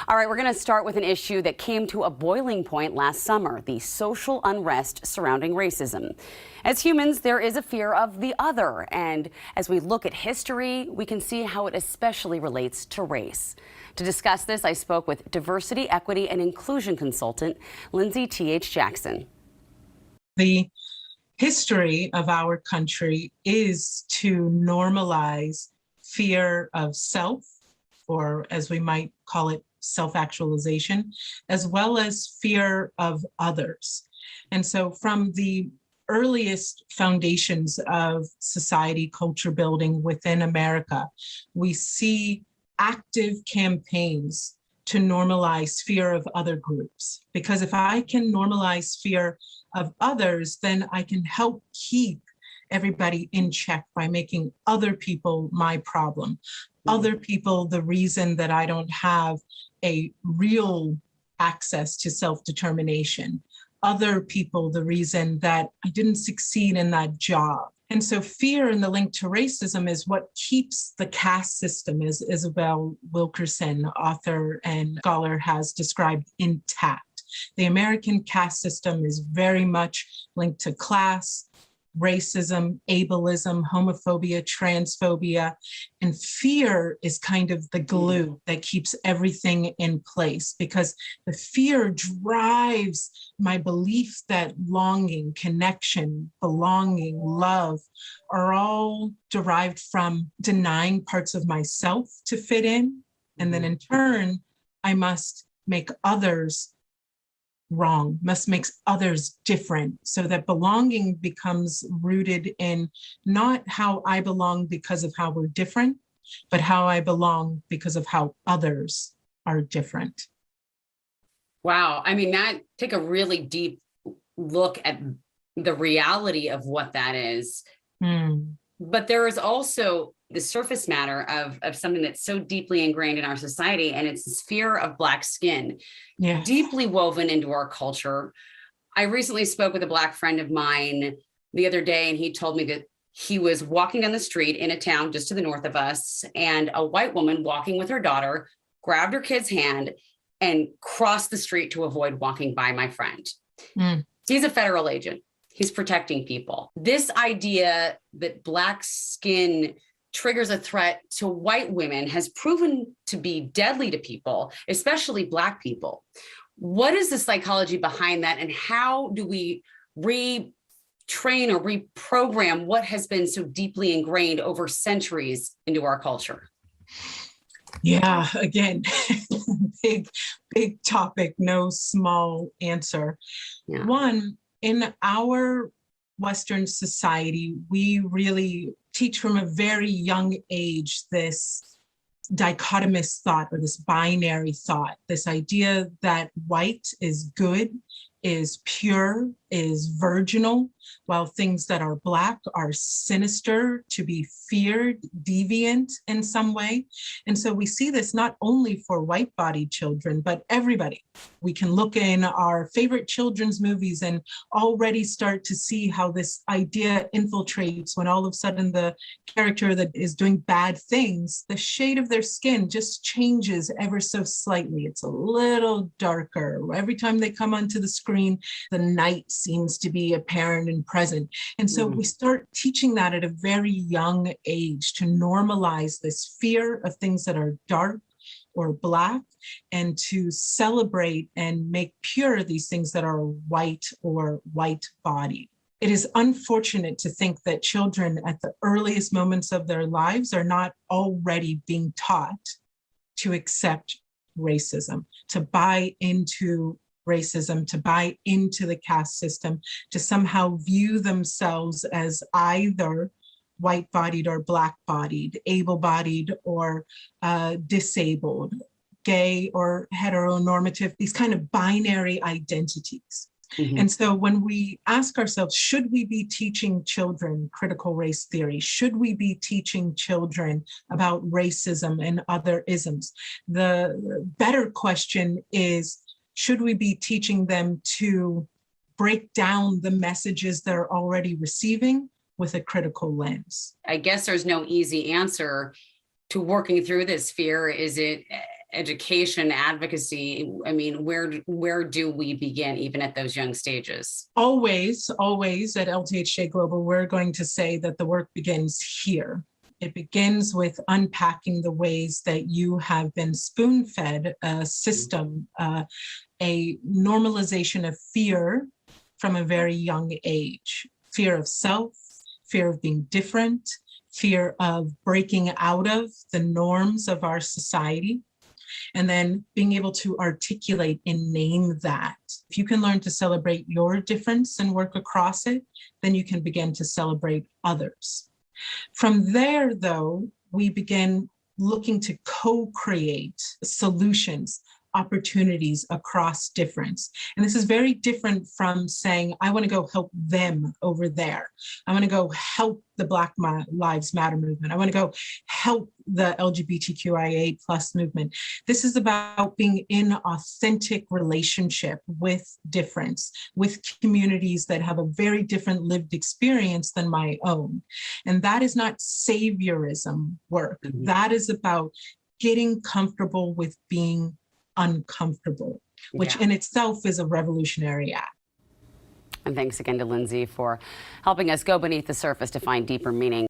All right, we're going to start with an issue that came to a boiling point last summer, the social unrest surrounding racism. As humans, there is a fear of the other, and as we look at history, we can see how it especially relates to race. To discuss this, I spoke with diversity, equity, and inclusion consultant Lindsay T.H. Jackson. The history of our country is to normalize fear of self, or as we might call it, self-actualization, as well as fear of others. And so from the earliest foundations of society, culture building within America, we see active campaigns to normalize fear of other groups. Because if I can normalize fear of others, then I can help keep everybody in check by making other people my problem, other people the reason that I don't have a real access to self-determination, other people the reason that I didn't succeed in that job. And so fear and the link to racism is what keeps the caste system, as Isabel Wilkerson, author and scholar, has described, intact. The American caste system is very much linked to class, racism, ableism, homophobia, transphobia, and fear is kind of the glue that keeps everything in place, because the fear drives my belief that longing, connection, belonging, love are all derived from denying parts of myself to fit in. And then in turn, I must make others wrong, must make others different, so that belonging becomes rooted in not how I belong because of how we're different, but how I belong because of how others are different. Wow. I mean, take a really deep look at the reality of what that is. But there is also the surface matter of something that's so deeply ingrained in our society, and it's this fear of Black skin, deeply woven into our culture. I recently spoke with a Black friend of mine the other day, and he told me that he was walking down the street in a town just to the north of us, and a white woman walking with her daughter grabbed her kid's hand and crossed the street to avoid walking by my friend. He's a federal agent. He's protecting people. This idea that Black skin triggers a threat to white women has proven to be deadly to people, especially Black people. What is the psychology behind that, and how do we retrain or reprogram what has been so deeply ingrained over centuries into our culture? Yeah, again, big topic, no small answer. One, in our Western society, we really teach from a very young age this dichotomous thought, or this binary thought, this idea that white is good, is pure, is virginal, while things that are Black are sinister, to be feared, deviant in some way. And so we see this not only for white-bodied children, but everybody. We can look in our favorite children's movies and already start to see how this idea infiltrates when all of a sudden the character that is doing bad things, the shade of their skin just changes ever so slightly. It's a little darker. Every time they come onto the screen, the night seems to be apparent and present. And so we start teaching that at a very young age, to normalize this fear of things that are dark or Black, and to celebrate and make pure these things that are white or white-bodied. It is unfortunate to think that children at the earliest moments of their lives are not already being taught to accept racism, to buy into racism, to buy into the caste system, to somehow view themselves as either white-bodied or Black-bodied, able-bodied or disabled, gay or heteronormative, these kind of binary identities. And so when we ask ourselves, should we be teaching children critical race theory? Should we be teaching children about racism and other isms? The better question is, should we be teaching them to break down the messages they're already receiving with a critical lens? I guess there's no easy answer to working through this fear. Is it education, advocacy, I mean, where do we begin even at those young stages? Always at LTHJ Global, we're going to say that the work begins here. It begins with unpacking the ways that you have been spoon-fed a system, a normalization of fear from a very young age. Fear of self, fear of being different, fear of breaking out of the norms of our society, and then being able to articulate and name that. If you can learn to celebrate your difference and work across it, then you can begin to celebrate others. From there, though, we begin looking to co-create solutions, opportunities across difference. And this is very different from saying, I want to go help them over there. I want to go help the Black Lives Matter movement. I want to go help the LGBTQIA+ movement. This is about being in authentic relationship with difference, with communities that have a very different lived experience than my own. And that is not saviorism work. Mm-hmm. That is about getting comfortable with being uncomfortable, which in itself is a revolutionary act. And thanks again to Lindsay for helping us go beneath the surface to find deeper meaning.